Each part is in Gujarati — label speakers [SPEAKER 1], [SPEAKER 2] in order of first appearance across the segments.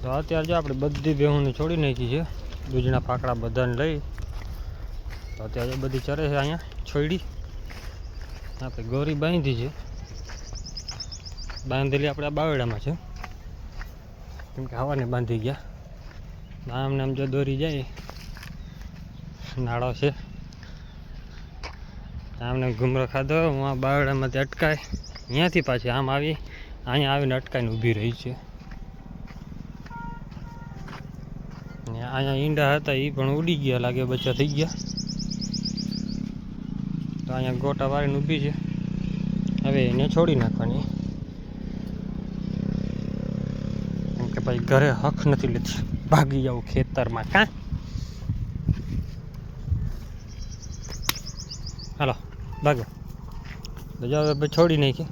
[SPEAKER 1] તો અત્યારે જો આપણે બધી ભેહુંને છોડી નાખી છે, દૂધના ફાકડા બધાને લઈ. તો અત્યારે બધી ચરે છે અહીંયા છોડી. આપણે ગોરી બાંધી છે, બાંધેલી આપણે આ બાવડામાં છે, કેમ કે હવાને બાંધી ગયા. આમને આમ જો દોરી જાય, નાળો છે, આમને ઘૂમરો ખાધો. હું આ બાવડામાંથી અટકાય, અહીંયાથી પાછી આમ આવી, અહીંયા આવીને અટકાઈને ઊભી રહી છે. અહીંયા ઈંડા હતા એ પણ ઉડી ગયા લાગે, બચ્ચા થઈ ગયા. તો અહીંયા ગોટા વાળીને ઊભી છે, હવે એને છોડી નાખવાની. કેમ કે ભાઈ ઘરે હક નથી લેતી, ભાગી જાવ ખેતરમાં. કાં હાલો ભાગો. તો જો હવે છોડી નાખી,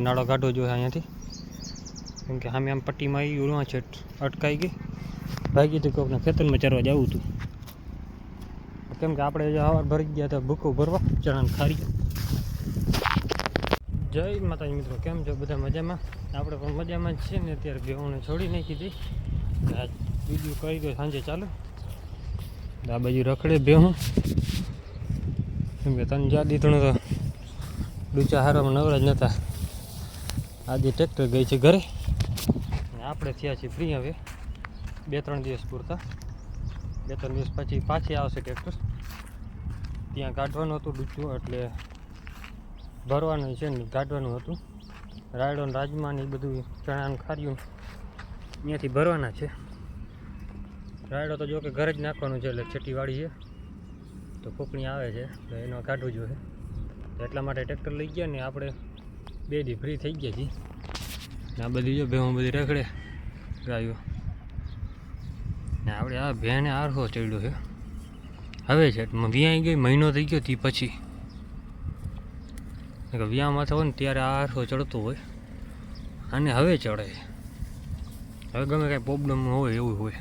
[SPEAKER 1] નાળો કાઢવો જોઈએ અહીંયાથી. કેમ કે સામે આમ પટ્ટીમાં આવી ઉડવા છે, અટકાઈ ગઈ, ભાગી હતી. કોઈકના ખેતરમાં ચરવા જવું હતું, કેમ કે આપણે હવાર ભરી ગયા હતા ભૂકો ભરવા ચણાને ખારી. જય માતાજી મિત્રો, કેમ છો બધા? મજામાં? આપણે પણ મજામાં જ છીએ ને. અત્યારે ભેહોને છોડી નાખી હતી, આ વિડીયો કરી ગયો સાંજે ચાલુ. આ બાજુ રખડે ભેહું, કેમ કે તને જા દીધું તો ડૂચા હારવામાં નવરા જ નહોતા. આજે ટ્રેક્ટર ગઈ છે ઘરે, આપણે થયા છીએ ફ્રી હવે 2-3 દિવસ પૂરતા. 2-3 દિવસ પછી પાછી આવશે ટ્રેક્ટર. ત્યાં કાઢવાનું હતું ડૂચું, એટલે ભરવાનું છે ને કાઢવાનું હતું. રાયડો ને રાજમા ને એ બધું ચણાનું ખાર્યું ત્યાંથી ભરવાના છે. રાયડો તો જો કે ઘરે જ નાખવાનું છે, એટલે છેટીવાળી છે, તો કોકણી આવે છે તો એનો કાઢવું જોઈએ. તો એટલા માટે ટ્રેક્ટર લઈ ગયા ને આપણે 2 દી ફ્રી થઈ ગયા છીએ. આ બધી જો ભેહું બધી રખડે ગાયો ને. આપણે આ ભેને આરસો ચડ્યો છે હવે છે, વ્યાઈ ગઈ મહિનો થઈ ગયો. તે પછી વ્યામાં થયો ને ત્યારે આ આરસો ચડતો હોય, અને હવે ચડે. હવે ગમે કાંઈ પ્રોબ્લેમ હોય એવું હોય.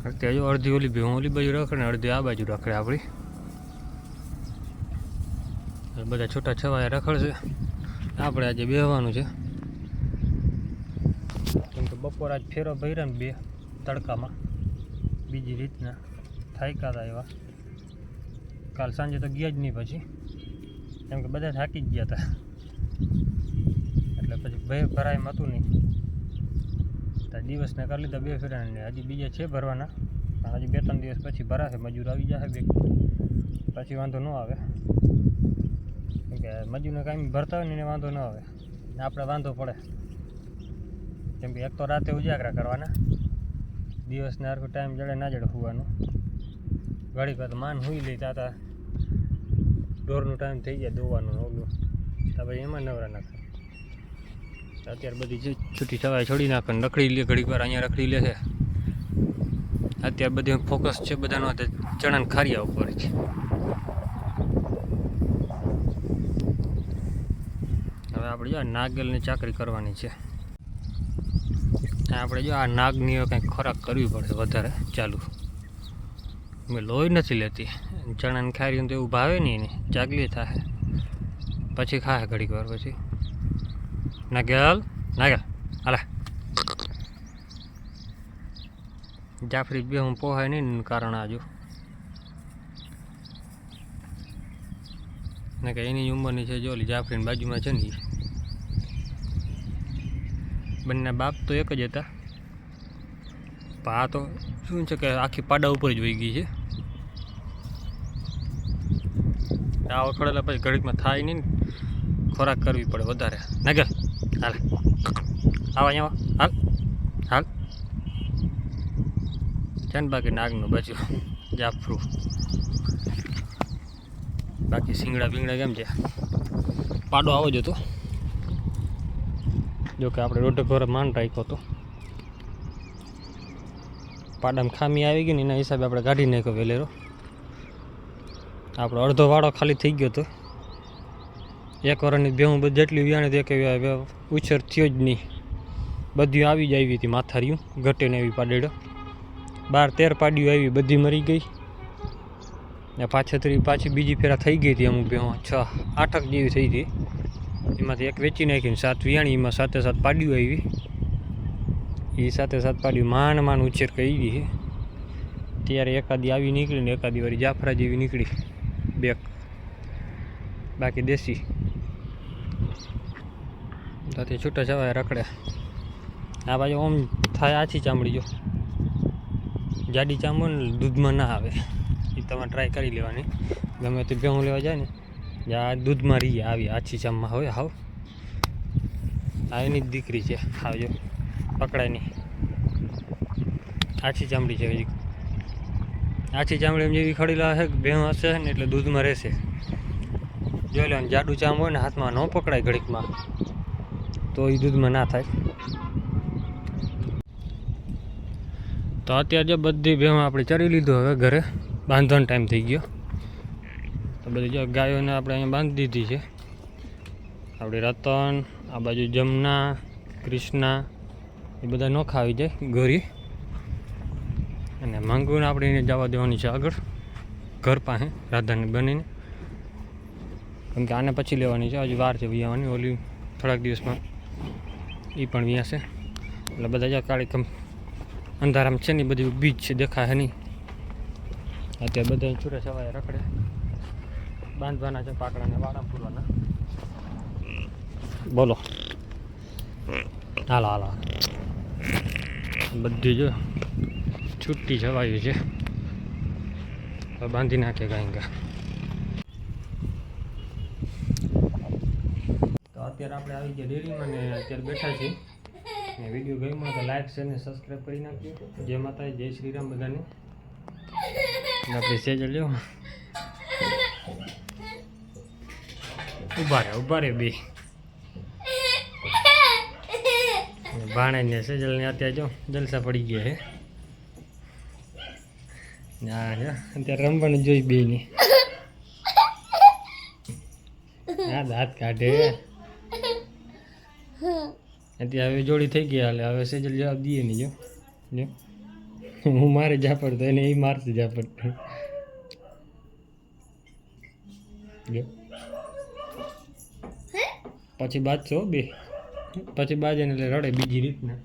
[SPEAKER 1] અત્યારે જો અડધી ઓલી ભેહું ઓલી બાજુ રખડે, અડધી આ બાજુ રખડે આપણી. બધા છૂટા છવાયા રખડશે. આપણે આજે બેહવાનું છે, કેમ કે બપોર આજ ફેરો ભર્યા ને 2 તડકામાં બીજી રીતના થાક્યા હતા એવા. કાલ સાંજે તો ગયા જ નહીં પછી, કેમ કે બધા થાકી જ ગયા હતા, એટલે પછી ભરાય એમ હતું નહીં. તો દિવસને કરી લીધા 2 ફેરા ને હજી બીજા છે ભરવાના. હજી 2-3 દિવસ પછી ભરાશે, મજૂર આવી જશે બે, પછી વાંધો ન આવે. કેમ કે મજૂરને કાંઈ ભરતા હોય ને એને વાંધો ન આવે, આપણે વાંધો પડે. કેમ કે એક તો રાતે ઉજાગરા કરવાના, દિવસને હરખો ટાઈમ જડે ના જડે હોવાનું. ઘડીક વાર તો માન હુઈ લઈ, તાતા ઢોરનું ટાઈમ થઈ જાય દોવાનું ઓલું, તો પછી એમાં નવરા નાખે. અત્યારે બધી જે છૂટી છવાય છોડી નાખે, રખડી લે ઘડીક વાર, અહીંયા રખડી લે છે. અત્યારે બધી ફોકસ છે બધાનો ચણાને ખારિયા ઉપર છે. હવે આપણે જો નાગલની ચાકરી કરવાની છે. આપણે જો આ નાગની કંઈક ખોરાક કરવી પડે વધારે ચાલુ. મેં લોહી નથી લેતી, ચણાને ખારી તો એવું ભાવે નહીં, એને ચાગલી થાય પછી ખાય ઘડીક વાર પછી. નાગલ નાગલ હાલે. જાફરી બે હું પોહાય નહીં કારણ આજુ ને કે એની ઉંમરની છે. જો ઓલી જાફરીની બાજુમાં છે ને, બંને બાપ તો એક જ હતા, પણ આ તો શું છે કે આખી પાડા ઉપર જ વહી ગઈ છે. આ ઉખડેલા પછી ઘડીકમાં થાય નહીં, ખોરાક કરવી પડે વધારે. નાગલ હાલે, આવા અહીંયા હાલ હાલ. છે ને બાકી નાગનું બચ્યું જાફરું. બાકી શિંગડા બિંગડા કેમ છે? પાડો આવો જ હતો, જો કે આપણે રોડ ઘરે માન રાખ્યો હતો. પાડામાં ખામી આવી ગઈ ને એના હિસાબે આપણે કાઢી નાખ્યો વેલેરો. આપણો અડધો વાળો ખાલી થઈ ગયો હતો. 1 વર્ષની ભેહું બધી જેટલી વ્યાણી તે કે ઉછેર થયો જ નહીં. બધી આવી જ આવી હતી માથારીયું, ઘટે ને એવી પાડેડો. 12-13 પાડીઓ આવી, બધી મરી ગઈ. ને પાછી બીજી ફેરા થઈ ગઈ હતી. અમુક ભેહું 6-8 જેવી થઈ હતી. એમાંથી એક વેચી નાખીને 7 વિયાણી, એમાં 7 પાડીઓ આવી. એ સાથે સાત પાડ્યું માંડ ઉછેર કરી ગઈ ત્યારે એકાદી આવી નીકળી ને એકાદી વાળી જાફરા જેવી નીકળી બેક, બાકી દેશી ત્યાંથી છૂટા છવાયા રખડે. આ બાજુ ઓમ થાય આછી ચામડી, જો જાડી ચામડ ને દૂધમાં ના આવે એ તમારે ટ્રાય કરી લેવાની. ગમે તે ભેહું લેવા જાય ને જ્યાં દૂધમાં રહીએ આવી આછી ચામમાં હોય હાવ. આ એની જ દીકરી છે, આવજો પકડાય નહીં. આછી ચામડી છે હજી, આછી ચામડી એમ જેવી ખડીલા હશે ભેહું હશે ને એટલે દૂધમાં રહેશે. જોઈ લો, જાડું ચામ હોય ને હાથમાં ન પકડાય ઘડીકમાં તો એ દૂધમાં ના થાય. તો અત્યારે જો બધી ભેહું આપણે ચરી લીધું, હવે ઘરે બાંધવાનો ટાઈમ થઈ ગયો. તો બધી જો ગાયોને આપણે અહીંયા બાંધી દીધી છે. આપણી રતન, આ બાજુ જમના, કૃષ્ણા એ બધા નોખા આવી જાય ગોરી. અને માંગુને આપણે એને જવા દેવાની છે આગળ ઘર પાસે રાધાને બનીને, કેમ કે આને પછી લેવાની છે, હજુ વાર છે વિયાવાની. ઓલી થોડાક દિવસમાં એ પણ વિયાશે. એટલે બધા જો કાળી અંધારામાં છે ને બધી બીજ છે, દેખાય નહીં. અત્યારે બધા છૂટા છવાયા રખડે. બાંધવાના છે પાકડાને, વાડા પૂરવાના. બોલો, હાલો હાલો, બધી જો છૂટી છવાયું છે, બાંધી નાખે કાંઈ કા. તો અત્યારે આપણે આવી ગયા ડેરીમાં ને અત્યારે બેઠા છીએ. ને વિડીયો ગમ્યો તો લાઈક શેર ને સબસ્ક્રાઈબ કરી નાખજો. જય માતા, જય શ્રી રામ બધાને. આપણે સેજ લ્યો, ઉભા રે બે ભાણે ને સેજલ ને અત્યારે જો જલસા પડી ગયા હે. અત્યારે રમવાનું જોઈ બે ને દાંત કાઢે. અત્યારે હવે જોડી થઈ ગયા, એટલે હવે સેજલ જવાબ દઈએ નહીં. જો હું મારે ઝાપડ તો એને એ મારશે ઝાપડ. જો પછી બાજશો બે, પછી બાજે ને એટલે રડે બીજી રીતના.